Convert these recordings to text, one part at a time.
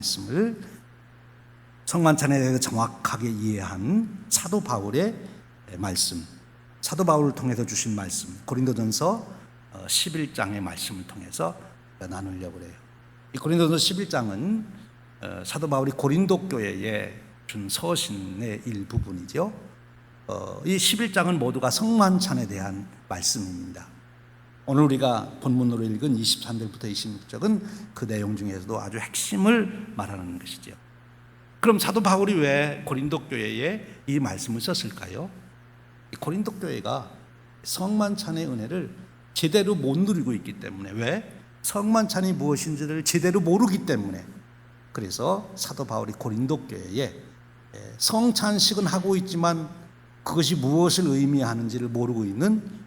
말씀을 성만찬에 대해서 정확하게 이해한 사도 바울의 말씀, 사도 바울을 통해서 주신 말씀, 고린도전서 11장의 말씀을 통해서 나누려고 해요. 이 고린도전서 11장은 사도 바울이 고린도 교회에 준 서신의 일부분이죠. 이 11장은 모두가 성만찬에 대한 말씀입니다. 오늘 우리가 본문으로 읽은 23절부터 26절은 그 내용 중에서도 아주 핵심을 말하는 것이죠. 그럼 사도 바울이 왜 고린도 교회에 이 말씀을 썼을까요? 고린도 교회가 성만찬의 은혜를 제대로 못 누리고 있기 때문에, 왜? 성만찬이 무엇인지를 제대로 모르기 때문에. 그래서 사도 바울이 고린도 교회에 성찬식은 하고 있지만 그것이 무엇을 의미하는지를 모르고 있는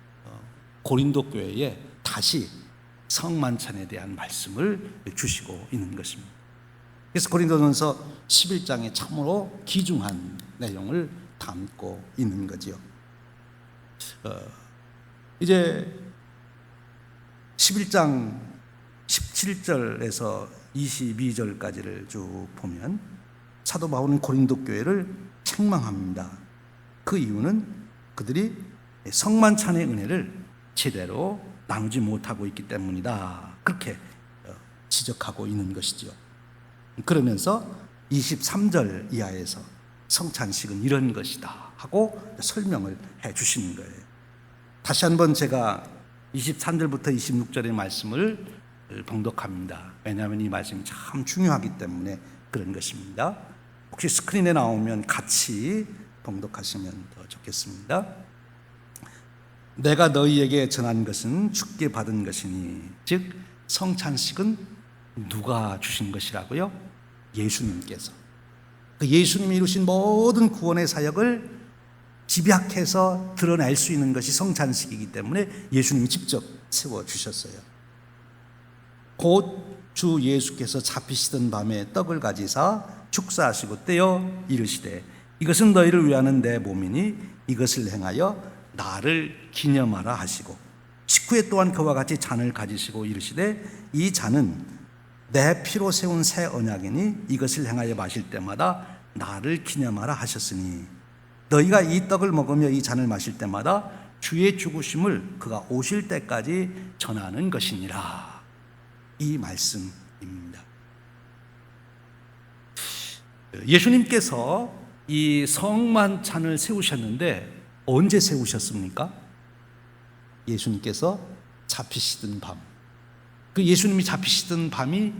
고린도 교회에 다시 성만찬에 대한 말씀을 주시고 있는 것입니다. 그래서 고린도전서 11장에 참으로 귀중한 내용을 담고 있는 거지요. 이제 11장 17절에서 22절까지를 쭉 보면 사도 바울은 고린도 교회를 책망합니다. 그 이유는 그들이 성만찬의 은혜를 제대로 나누지 못하고 있기 때문이다. 그렇게 지적하고 있는 것이죠. 그러면서 23절 이하에서 성찬식은 이런 것이다 하고 설명을 해 주시는 거예요. 다시 한번 제가 23절부터 26절의 말씀을 봉독합니다. 왜냐하면 이 말씀이 참 중요하기 때문에 그런 것입니다. 혹시 스크린에 나오면 같이 봉독하시면 더 좋겠습니다. 내가 너희에게 전한 것은 주께 받은 것이니, 즉 성찬식은 누가 주신 것이라고요? 예수님께서. 그 예수님이 이루신 모든 구원의 사역을 집약해서 드러낼 수 있는 것이 성찬식이기 때문에 예수님이 직접 세워주셨어요. 곧 주 예수께서 잡히시던 밤에 떡을 가지사 축사하시고 떼어 이르시되, 이것은 너희를 위하는 내 몸이니 이것을 행하여 나를 기념하라 하시고, 식후에 또한 그와 같이 잔을 가지시고 이르시되, 이 잔은 내 피로 세운 새 언약이니 이것을 행하여 마실 때마다 나를 기념하라 하셨으니, 너희가 이 떡을 먹으며 이 잔을 마실 때마다 주의 죽으심을 그가 오실 때까지 전하는 것이니라. 이 말씀입니다. 예수님께서 이 성만찬을 세우셨는데 언제 세우셨습니까? 예수님께서 잡히시던 밤. 그 예수님이 잡히시던 밤이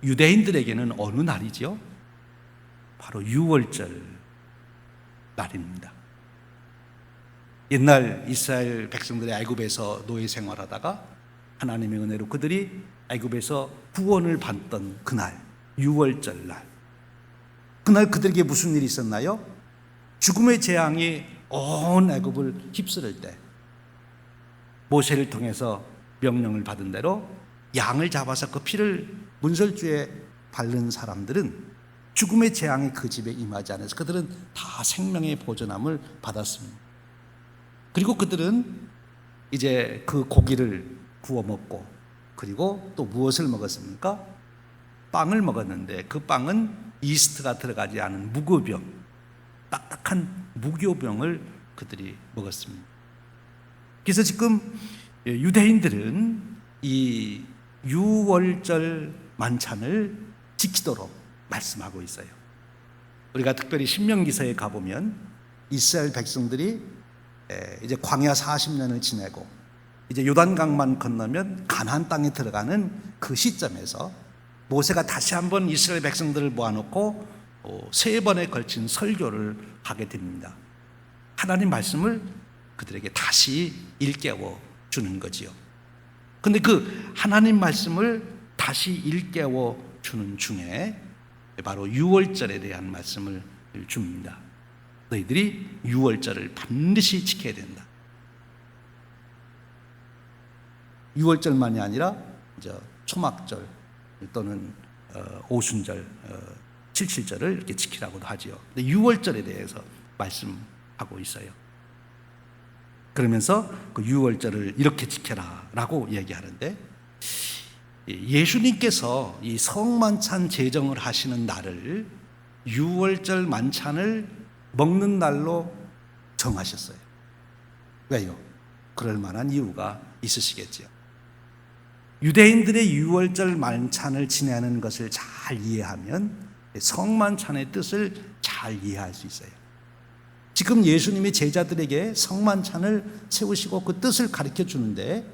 유대인들에게는 어느 날이죠? 바로 유월절 날입니다. 옛날 이스라엘 백성들이 애굽에서 노예 생활하다가 하나님의 은혜로 그들이 애굽에서 구원을 받던 그날, 유월절 날. 그날 그들에게 무슨 일이 있었나요? 죽음의 재앙이 온 애굽을 휩쓸을 때 모세를 통해서 명령을 받은 대로 양을 잡아서 그 피를 문설주에 바른 사람들은 죽음의 재앙이 그 집에 임하지 않아서 그들은 다 생명의 보존함을 받았습니다. 그리고 그들은 이제 그 고기를 구워 먹고, 그리고 또 무엇을 먹었습니까? 빵을 먹었는데 그 빵은 이스트가 들어가지 않은 무교병, 딱딱한 무교병을 그들이 먹었습니다. 그래서 지금 유대인들은 이 유월절 만찬을 지키도록 말씀하고 있어요. 우리가 특별히 신명기서에 가보면 이스라엘 백성들이 이제 광야 40년을 지내고 이제 요단강만 건너면 가나안 땅에 들어가는 그 시점에서 모세가 다시 한번 이스라엘 백성들을 모아놓고 3번에 걸친 설교를 하게 됩니다. 하나님 말씀을 그들에게 다시 일깨워 주는 거지요. 근데 그 하나님 말씀을 다시 일깨워 주는 중에 바로 유월절에 대한 말씀을 줍니다. 너희들이 유월절을 반드시 지켜야 된다. 유월절만이 아니라 이제 초막절 또는 오순절, 칠칠절을 이렇게 지키라고도 하지요. 근데 유월절에 대해서 말씀하고 있어요. 그러면서 그 유월절을 이렇게 지켜라라고 얘기하는데, 예수님께서 이 성만찬 제정을 하시는 날을 유월절 만찬을 먹는 날로 정하셨어요. 왜요? 그럴 만한 이유가 있으시겠죠. 유대인들의 유월절 만찬을 지내는 것을 잘 이해하면 성만찬의 뜻을 잘 이해할 수 있어요. 지금 예수님이 제자들에게 성만찬을 세우시고 그 뜻을 가르쳐 주는데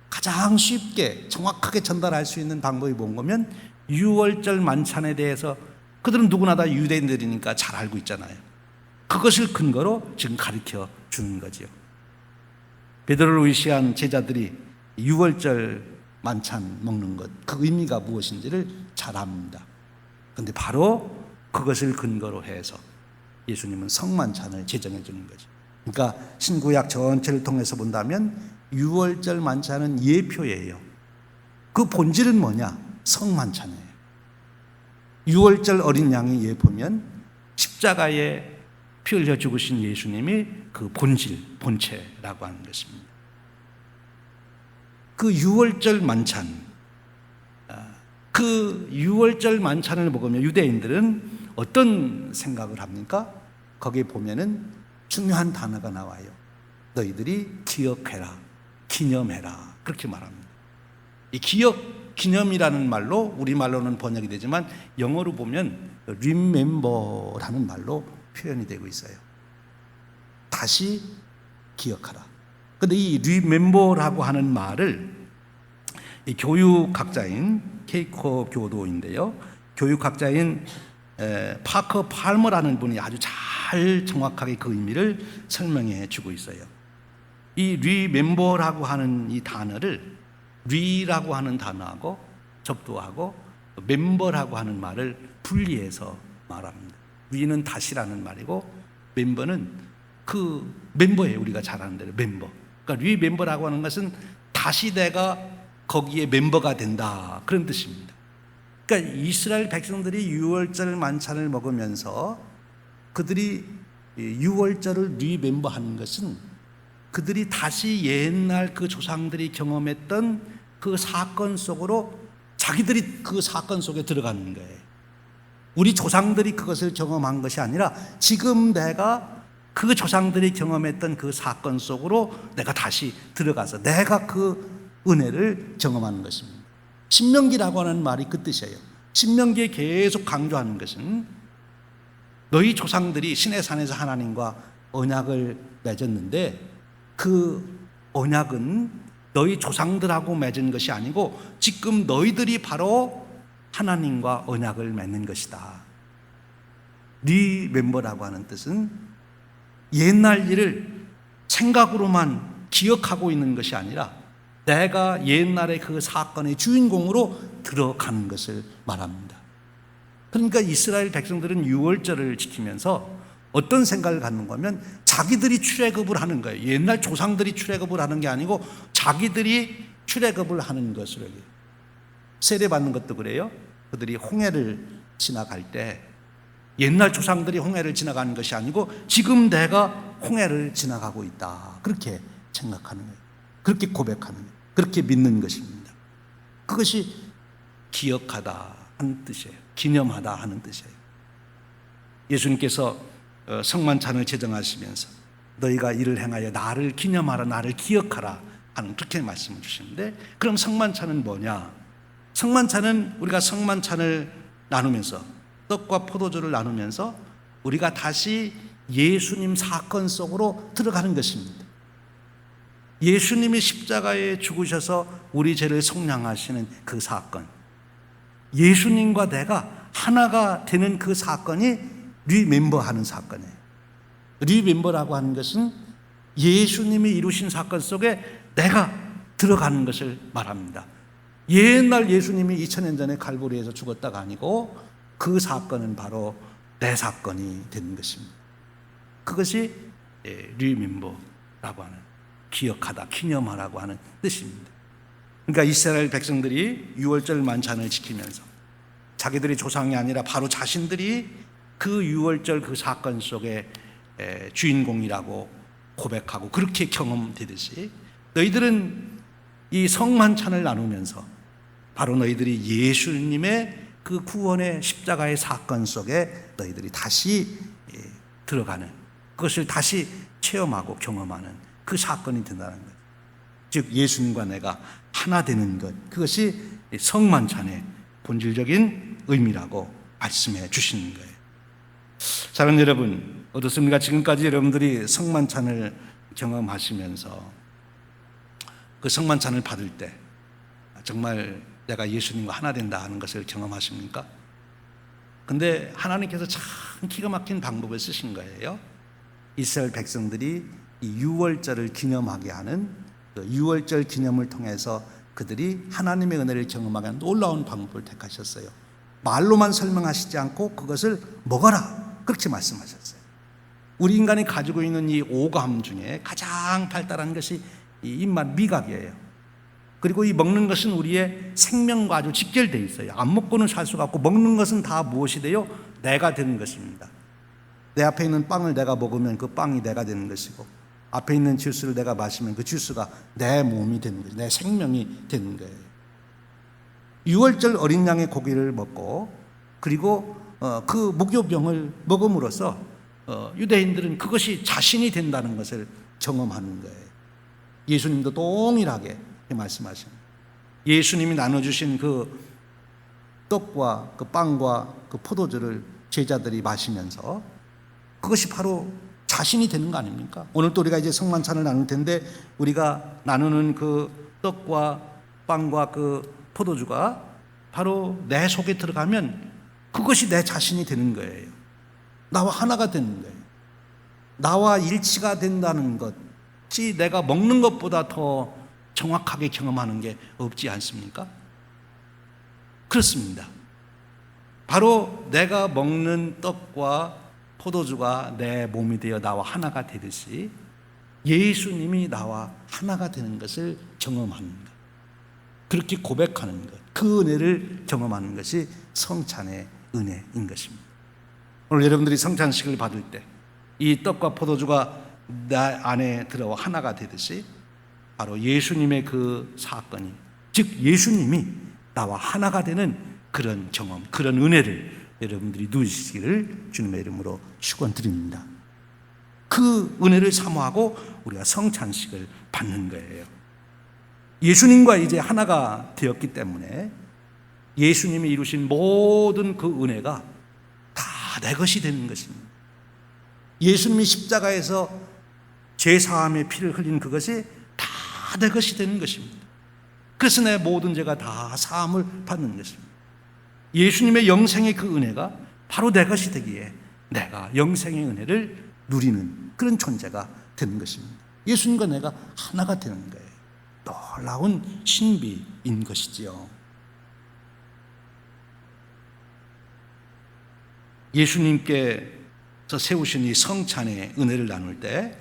가장 쉽게 정확하게 전달할 수 있는 방법이 뭔가면 유월절 만찬에 대해서 그들은 누구나 다 유대인들이니까 잘 알고 있잖아요. 그것을 근거로 지금 가르쳐 주는 거지요. 베드로를 의시한 제자들이 유월절 만찬 먹는 것, 그 의미가 무엇인지를 잘 압니다. 그런데 바로 그것을 근거로 해서 예수님은 성만찬을 제정해 주는 거죠. 그러니까 신구약 전체를 통해서 본다면 유월절 만찬은 예표예요. 그 본질은 뭐냐? 성만찬이에요. 유월절 어린 양의 예표면 십자가에 피 흘려 죽으신 예수님이 그 본질, 본체라고 하는 것입니다. 그 유월절 만찬, 그 유월절 만찬을 먹으면 유대인들은 어떤 생각을 합니까? 거기에 보면은 중요한 단어가 나와요. 너희들이 기억해라, 기념해라, 그렇게 말합니다. 이 기억, 기념이라는 말로 우리말로는 번역이 되지만 영어로 보면 remember라는 말로 표현이 되고 있어요. 다시 기억하라. 그런데 이 remember라고 하는 말을 이 교육학자인 케이커 교도인데요, 교육학자인 파커 팔머라는 분이 아주 잘 정확하게 그 의미를 설명해 주고 있어요. 이 remember라고 하는 이 단어를 re라고 하는 단어하고 접두하고 member라고 하는 말을 분리해서 말합니다. re는 다시라는 말이고 member는 그 멤버예요. 우리가 잘 아는 대로 멤버. 그러니까 remember라고 하는 것은 다시 내가 거기에 멤버가 된다, 그런 뜻입니다. 그러니까 이스라엘 백성들이 유월절 만찬을 먹으면서 그들이 유월절을 리멤버하는 것은 그들이 다시 옛날 그 조상들이 경험했던 그 사건 속으로 자기들이 그 사건 속에 들어가는 거예요. 우리 조상들이 그것을 경험한 것이 아니라 지금 내가 그 조상들이 경험했던 그 사건 속으로 내가 다시 들어가서 내가 그 은혜를 경험하는 것입니다. 신명기라고 하는 말이 그 뜻이에요. 신명기에 계속 강조하는 것은 너희 조상들이 시내산에서 하나님과 언약을 맺었는데 그 언약은 너희 조상들하고 맺은 것이 아니고 지금 너희들이 바로 하나님과 언약을 맺는 것이다. 리멤버라고 하는 뜻은 옛날 일을 생각으로만 기억하고 있는 것이 아니라 내가 옛날의 그 사건의 주인공으로 들어가는 것을 말합니다. 그러니까 이스라엘 백성들은 유월절을 지키면서 어떤 생각을 갖는 거면 자기들이 출애굽을 하는 거예요. 옛날 조상들이 출애굽을 하는 게 아니고 자기들이 출애굽을 하는 것으로 해요. 세례받는 것도 그래요. 그들이 홍해를 지나갈 때 옛날 조상들이 홍해를 지나가는 것이 아니고 지금 내가 홍해를 지나가고 있다, 그렇게 생각하는 거예요. 그렇게 고백하는 거예요. 그렇게 믿는 것입니다. 그것이 기억하다 하는 뜻이에요. 기념하다 하는 뜻이에요. 예수님께서 성만찬을 제정하시면서 너희가 이를 행하여 나를 기념하라, 나를 기억하라 하는 그렇게 말씀을 주시는데, 그럼 성만찬은 뭐냐? 성만찬은 우리가 성만찬을 나누면서 떡과 포도주를 나누면서 우리가 다시 예수님 사건 속으로 들어가는 것입니다. 예수님이 십자가에 죽으셔서 우리 죄를 속량하시는 그 사건, 예수님과 내가 하나가 되는 그 사건이 리멤버하는 사건이에요. 리멤버라고 하는 것은 예수님이 이루신 사건 속에 내가 들어가는 것을 말합니다. 옛날 예수님이 2000년 전에 갈보리에서 죽었다가 아니고 그 사건은 바로 내 사건이 되는 것입니다. 그것이 리멤버라고 하는, 기억하다, 기념하라고 하는 뜻입니다. 그러니까 이스라엘 백성들이 유월절 만찬을 지키면서 자기들이 조상이 아니라 바로 자신들이 그 유월절 그 사건 속에 주인공이라고 고백하고 그렇게 경험되듯이 너희들은 이 성만찬을 나누면서 바로 너희들이 예수님의 그 구원의 십자가의 사건 속에 너희들이 다시 들어가는, 그것을 다시 체험하고 경험하는 그 사건이 된다는 것. 즉 예수님과 내가 하나 되는 것, 그것이 성만찬의 본질적인 의미라고 말씀해 주시는 거예요. 사랑하는 여러분, 어떻습니까? 지금까지 여러분들이 성만찬을 경험하시면서 그 성만찬을 받을 때 정말 내가 예수님과 하나 된다 하는 것을 경험하십니까? 근데 하나님께서 참 기가 막힌 방법을 쓰신 거예요. 이스라엘 백성들이 이 유월절을 기념하게 하는 그 유월절 기념을 통해서 그들이 하나님의 은혜를 경험하게 하는 놀라운 방법을 택하셨어요. 말로만 설명하시지 않고 그것을 먹어라, 그렇게 말씀하셨어요. 우리 인간이 가지고 있는 이 오감 중에 가장 발달한 것이 이 입맛 미각이에요. 그리고 이 먹는 것은 우리의 생명과 아주 직결되어 있어요. 안 먹고는 살 수가 없고, 먹는 것은 다 무엇이 돼요? 내가 되는 것입니다. 내 앞에 있는 빵을 내가 먹으면 그 빵이 내가 되는 것이고, 앞에 있는 주스를 내가 마시면 그 주스가 내 몸이 되는 거예요. 내 생명이 되는 거예요. 유월절 어린 양의 고기를 먹고, 그리고 그 무교병을 먹음으로써 유대인들은 그것이 자신이 된다는 것을 경험하는 거예요. 예수님도 동일하게 말씀하십니다. 예수님이 나눠주신 그 떡과 그 빵과 그 포도주를 제자들이 마시면서 그것이 바로 자신이 되는 거 아닙니까? 오늘 또 우리가 이제 성만찬을 나눌 텐데, 우리가 나누는 그 떡과 빵과 그 포도주가 바로 내 속에 들어가면 그것이 내 자신이 되는 거예요. 나와 하나가 되는 거예요. 나와 일치가 된다는 것이 내가 먹는 것보다 더 정확하게 경험하는 게 없지 않습니까? 그렇습니다. 바로 내가 먹는 떡과 포도주가 내 몸이 되어 나와 하나가 되듯이 예수님이 나와 하나가 되는 것을 경험하는 것, 그렇게 고백하는 것, 그 은혜를 경험하는 것이 성찬의 은혜인 것입니다. 오늘 여러분들이 성찬식을 받을 때 이 떡과 포도주가 내 안에 들어와 하나가 되듯이 바로 예수님의 그 사건이, 즉 예수님이 나와 하나가 되는 그런 경험, 그런 은혜를 여러분들이 누리시기를 주님의 이름으로 축원드립니다. 그 은혜를 사모하고 우리가 성찬식을 받는 거예요. 예수님과 이제 하나가 되었기 때문에 예수님이 이루신 모든 그 은혜가 다 내 것이 되는 것입니다. 예수님이 십자가에서 죄사함의 피를 흘린 그것이 다 내 것이 되는 것입니다. 그래서 내 모든 죄가 다 사함을 받는 것입니다. 예수님의 영생의 그 은혜가 바로 내 것이 되기에 내가 영생의 은혜를 누리는 그런 존재가 되는 것입니다. 예수님과 내가 하나가 되는 거예요. 놀라운 신비인 것이지요. 예수님께서 세우신 이 성찬의 은혜를 나눌 때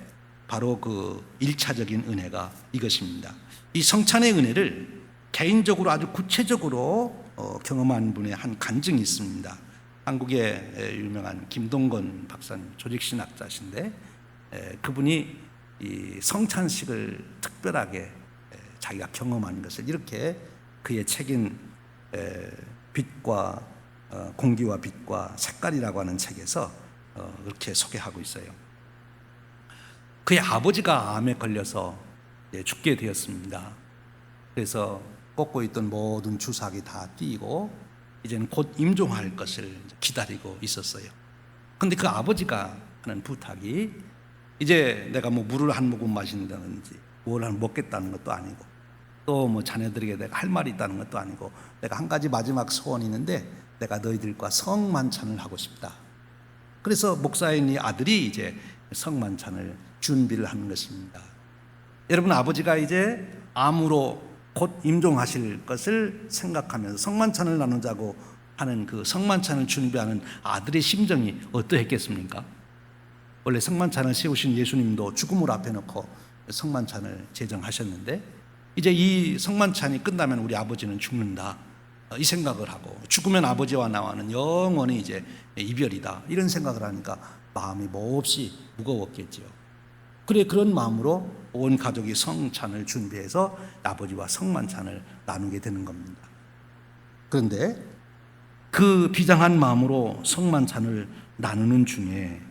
바로 그 1차적인 은혜가 이것입니다. 이 성찬의 은혜를 개인적으로 아주 구체적으로 경험한 분의 한 간증이 있습니다. 한국의 유명한 김동건 박사님, 조직신학자신데 그분이 이 성찬식을 특별하게 자기가 경험한 것을 이렇게 그의 책인 빛과 공기와 빛과 색깔이라고 하는 책에서 그렇게 소개하고 있어요. 그의 아버지가 암에 걸려서 죽게 되었습니다. 그래서 꽂고 있던 모든 주사기 다 띄고 이제는 곧 임종할 것을 기다리고 있었어요. 그런데 그 아버지가 하는 부탁이, 이제 내가 뭐 물을 한 모금 마신다든지 뭘 먹겠다는 것도 아니고 또 뭐 자네들에게 내가 할 말이 있다는 것도 아니고, 내가 한 가지 마지막 소원이 있는데 내가 너희들과 성만찬을 하고 싶다. 그래서 목사인 이 아들이 이제 성만찬을 준비를 하는 것입니다. 여러분, 아버지가 이제 암으로 곧 임종하실 것을 생각하면서 성만찬을 나누자고 하는 그 성만찬을 준비하는 아들의 심정이 어떠했겠습니까? 원래 성만찬을 세우신 예수님도 죽음을 앞에 놓고 성만찬을 제정하셨는데, 이제 이 성만찬이 끝나면 우리 아버지는 죽는다, 이 생각을 하고, 죽으면 아버지와 나와는 영원히 이제 이별이다, 이런 생각을 하니까 마음이 몹시 무거웠겠지요. 그래, 그런 마음으로 온 가족이 성찬을 준비해서 아버지와 성만찬을 나누게 되는 겁니다. 그런데 그 비장한 마음으로 성만찬을 나누는 중에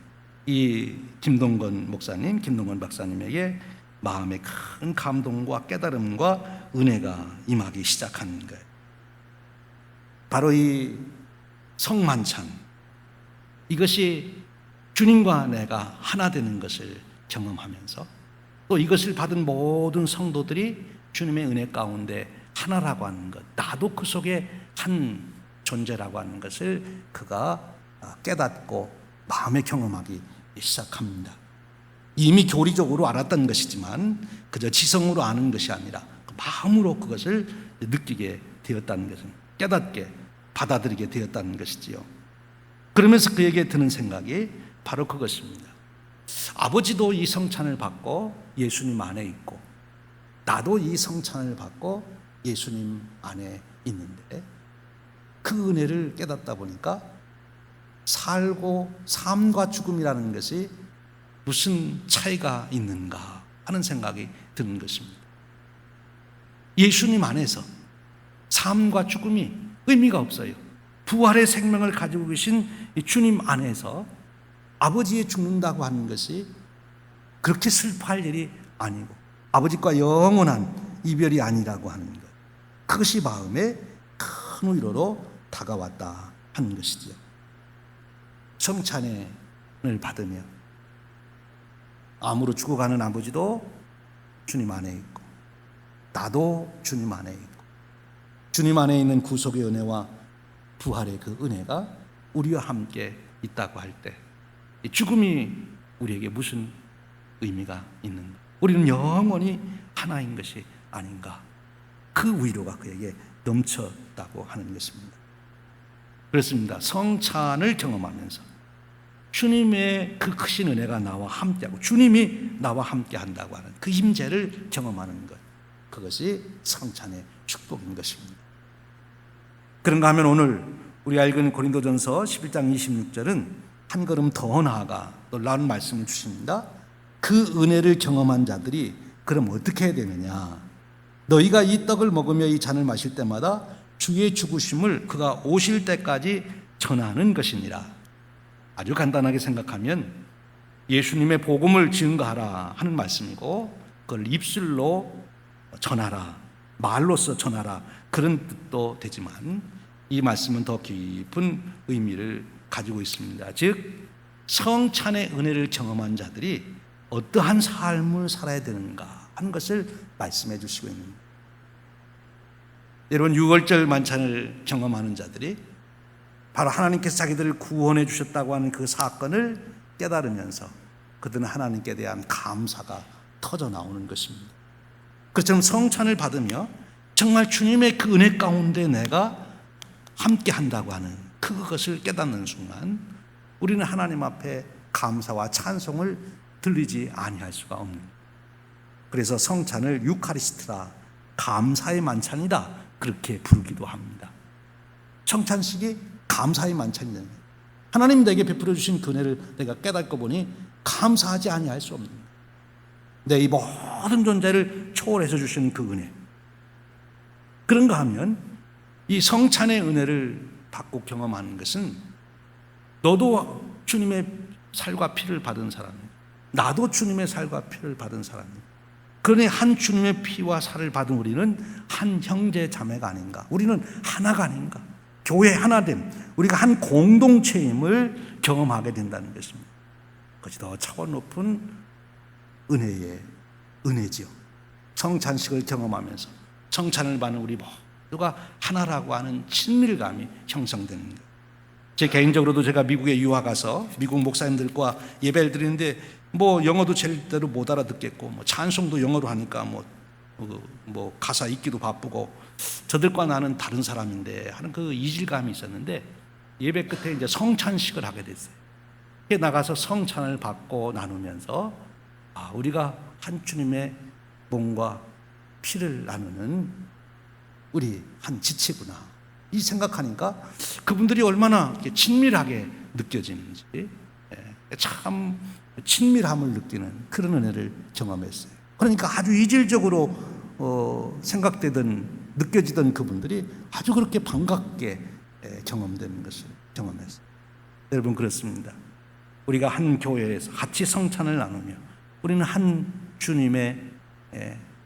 이 김동건 목사님, 김동건 박사님에게 마음의 큰 감동과 깨달음과 은혜가 임하기 시작하는 거예요. 바로 이 성만찬, 이것이 주님과 내가 하나 되는 것을 경험하면서 또 이것을 받은 모든 성도들이 주님의 은혜 가운데 하나라고 하는 것, 나도 그 속에 한 존재라고 하는 것을 그가 깨닫고 마음에 경험하기 시작합니다. 이미 교리적으로 알았던 것이지만 그저 지성으로 아는 것이 아니라 마음으로 그것을 느끼게 되었다는 것은, 깨닫게 받아들이게 되었다는 것이지요. 그러면서 그에게 드는 생각이 바로 그것입니다. 아버지도 이 성찬을 받고 예수님 안에 있고 나도 이 성찬을 받고 예수님 안에 있는데 그 은혜를 깨닫다 보니까 삶과 죽음이라는 것이 무슨 차이가 있는가 하는 생각이 드는 것입니다. 예수님 안에서 삶과 죽음이 의미가 없어요. 부활의 생명을 가지고 계신 주님 안에서 아버지의 죽는다고 하는 것이 그렇게 슬퍼할 일이 아니고 아버지과 영원한 이별이 아니라고 하는 것, 그것이 마음에 큰 위로로 다가왔다 하는 것이죠. 성찬을 받으며 암으로 죽어가는 아버지도 주님 안에 있고 나도 주님 안에 있고 주님 안에 있는 구속의 은혜와 부활의 그 은혜가 우리와 함께 있다고 할 때 죽음이 우리에게 무슨 의미가 있는가? 우리는 영원히 하나인 것이 아닌가? 그 위로가 그에게 넘쳤다고 하는 것입니다. 그렇습니다. 성찬을 경험하면서 주님의 그 크신 은혜가 나와 함께하고 주님이 나와 함께한다고 하는 그 임재를 경험하는 것, 그것이 성찬의 축복인 것입니다. 그런가 하면 오늘 우리 알고 있는 고린도전서 11장 26절은 한 걸음 더 나아가 놀라운 말씀을 주십니다. 그 은혜를 경험한 자들이 그럼 어떻게 해야 되느냐? 너희가 이 떡을 먹으며 이 잔을 마실 때마다 주의 죽으심을 그가 오실 때까지 전하는 것이니라. 아주 간단하게 생각하면 예수님의 복음을 증거하라 하는 말씀이고 그걸 입술로 전하라, 말로써 전하라, 그런 뜻도 되지만 이 말씀은 더 깊은 의미를 가지고 있습니다. 즉 성찬의 은혜를 경험한 자들이 어떠한 삶을 살아야 되는가 하는 것을 말씀해 주시고 있는 거예요. 여러분, 유월절 만찬을 경험하는 자들이 바로 하나님께서 자기들을 구원해 주셨다고 하는 그 사건을 깨달으면서 그들은 하나님께 대한 감사가 터져 나오는 것입니다. 그처럼 성찬을 받으며 정말 주님의 그 은혜 가운데 내가 함께 한다고 하는 그것을 깨닫는 순간 우리는 하나님 앞에 감사와 찬송을 들리지 아니할 수가 없는 거예요. 그래서 성찬을 유카리스트라, 감사의 만찬이다, 그렇게 부르기도 합니다. 성찬식이 감사의 만찬이다. 하나님 내게 베풀어 주신 그 은혜를 내가 깨닫고 보니 감사하지 아니할 수 없는 거예요. 내 이 모든 존재를 초월해서 주신 그 은혜. 그런가 하면 이 성찬의 은혜를 받고 경험하는 것은 너도 주님의 살과 피를 받은 사람이에요. 나도 주님의 살과 피를 받은 사람이에요. 그러니 한 주님의 피와 살을 받은 우리는 한 형제 자매가 아닌가, 우리는 하나가 아닌가, 교회 하나됨, 우리가 한 공동체임을 경험하게 된다는 것입니다. 그것이 더 차원 높은 은혜의 은혜지요. 성찬식을 경험하면서 성찬을 받는 우리 모두가 하나라고 하는 친밀감이 형성되는 거예요. 제 개인적으로도 제가 미국에 유학 가서 미국 목사님들과 예배를 드리는데 영어도 제대로 못 알아듣겠고 찬송도 영어로 하니까 가사 읽기도 바쁘고 저들과 나는 다른 사람인데 하는 그 이질감이 있었는데 예배 끝에 이제 성찬식을 하게 됐어요. 나가서 성찬을 받고 나누면서 우리가 한 주님의 몸과 피를 나누는 우리 한 지체구나, 이 생각하니까 그분들이 얼마나 친밀하게 느껴지는지, 참 친밀함을 느끼는 그런 은혜를 경험했어요. 그러니까 아주 이질적으로 생각되던 느껴지던 그분들이 아주 그렇게 반갑게 경험되는 것을 경험했어요. 여러분, 그렇습니다. 우리가 한 교회에서 같이 성찬을 나누며 우리는 한 주님의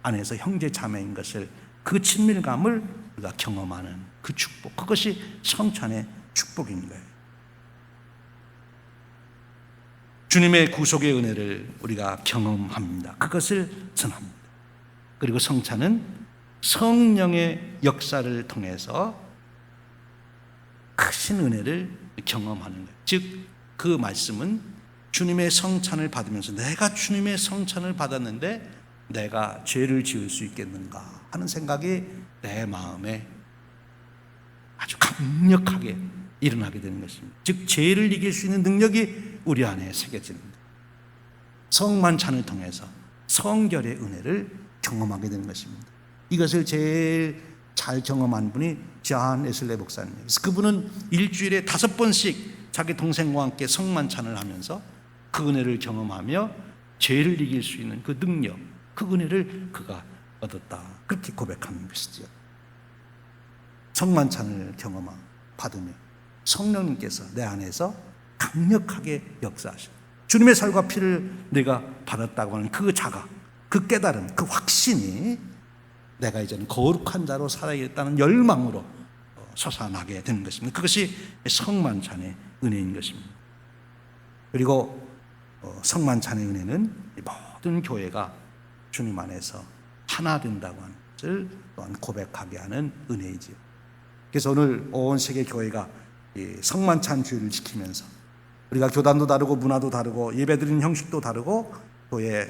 안에서 형제 자매인 것을, 그 친밀감을 우리가 경험하는 그 축복, 그것이 성찬의 축복인 거예요. 주님의 구속의 은혜를 우리가 경험합니다. 그것을 전합니다. 그리고 성찬은 성령의 역사를 통해서 크신 은혜를 경험하는 거예요. 즉, 그 말씀은 주님의 성찬을 받으면서 내가 주님의 성찬을 받았는데 내가 죄를 지을 수 있겠는가 하는 생각이 내 마음에 아주 강력하게 일어나게 되는 것입니다. 즉, 죄를 이길 수 있는 능력이 우리 안에 새겨집니다. 성만찬을 통해서 성결의 은혜를 경험하게 되는 것입니다. 이것을 제일 잘 경험한 분이 존 웨슬리 목사님이에요. 그래서 그분은 일주일에 5번씩 자기 동생과 함께 성만찬을 하면서 그 은혜를 경험하며 죄를 이길 수 있는 그 능력, 그 은혜를 그가 얻었다, 그렇게 고백하는 것이죠. 성만찬을 받으며 성령님께서 내 안에서 강력하게 역사하시고 주님의 살과 피를 내가 받았다고 하는 그 자각, 그 깨달음, 그 확신이 내가 이제는 거룩한 자로 살아야겠다는 열망으로 솟아나게 되는 것입니다. 그것이 성만찬의 은혜인 것입니다. 그리고 성만찬의 은혜는 모든 교회가 주님 안에서 하나 된다고 하는 것을 또한 고백하게 하는 은혜이지요. 그래서 오늘 온 세계 교회가 이 성만찬 주의를 지키면서 우리가 교단도 다르고 문화도 다르고 예배드리는 형식도 다르고 교회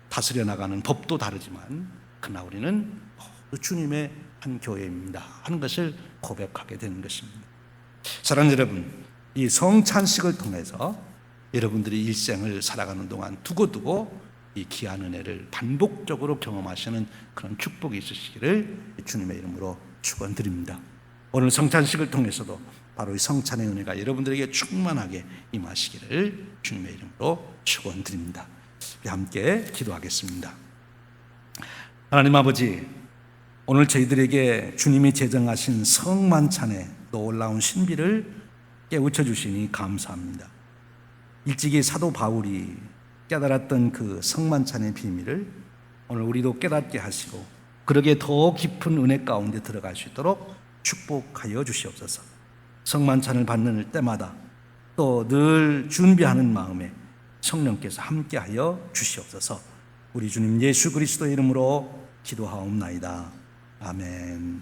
다스려 나가는 법도 다르지만 그러나 우리는 모두 주님의 한 교회입니다 하는 것을 고백하게 되는 것입니다. 사랑하는 여러분, 이 성찬식을 통해서 여러분들이 일생을 살아가는 동안 두고두고 이 귀한 은혜를 반복적으로 경험하시는 그런 축복이 있으시기를 주님의 이름으로 축원드립니다. 오늘 성찬식을 통해서도 바로 이 성찬의 은혜가 여러분들에게 충만하게 임하시기를 주님의 이름으로 축원드립니다. 함께 기도하겠습니다. 하나님 아버지, 오늘 저희들에게 주님이 제정하신 성만찬의 놀라운 신비를 깨우쳐 주시니 감사합니다. 일찍이 사도 바울이 깨달았던 그 성만찬의 비밀을 오늘 우리도 깨닫게 하시고 그러게 더 깊은 은혜 가운데 들어갈 수 있도록 축복하여 주시옵소서. 성만찬을 받는 때마다 또 늘 준비하는 마음에 성령께서 함께하여 주시옵소서. 우리 주님 예수 그리스도의 이름으로 기도하옵나이다. 아멘.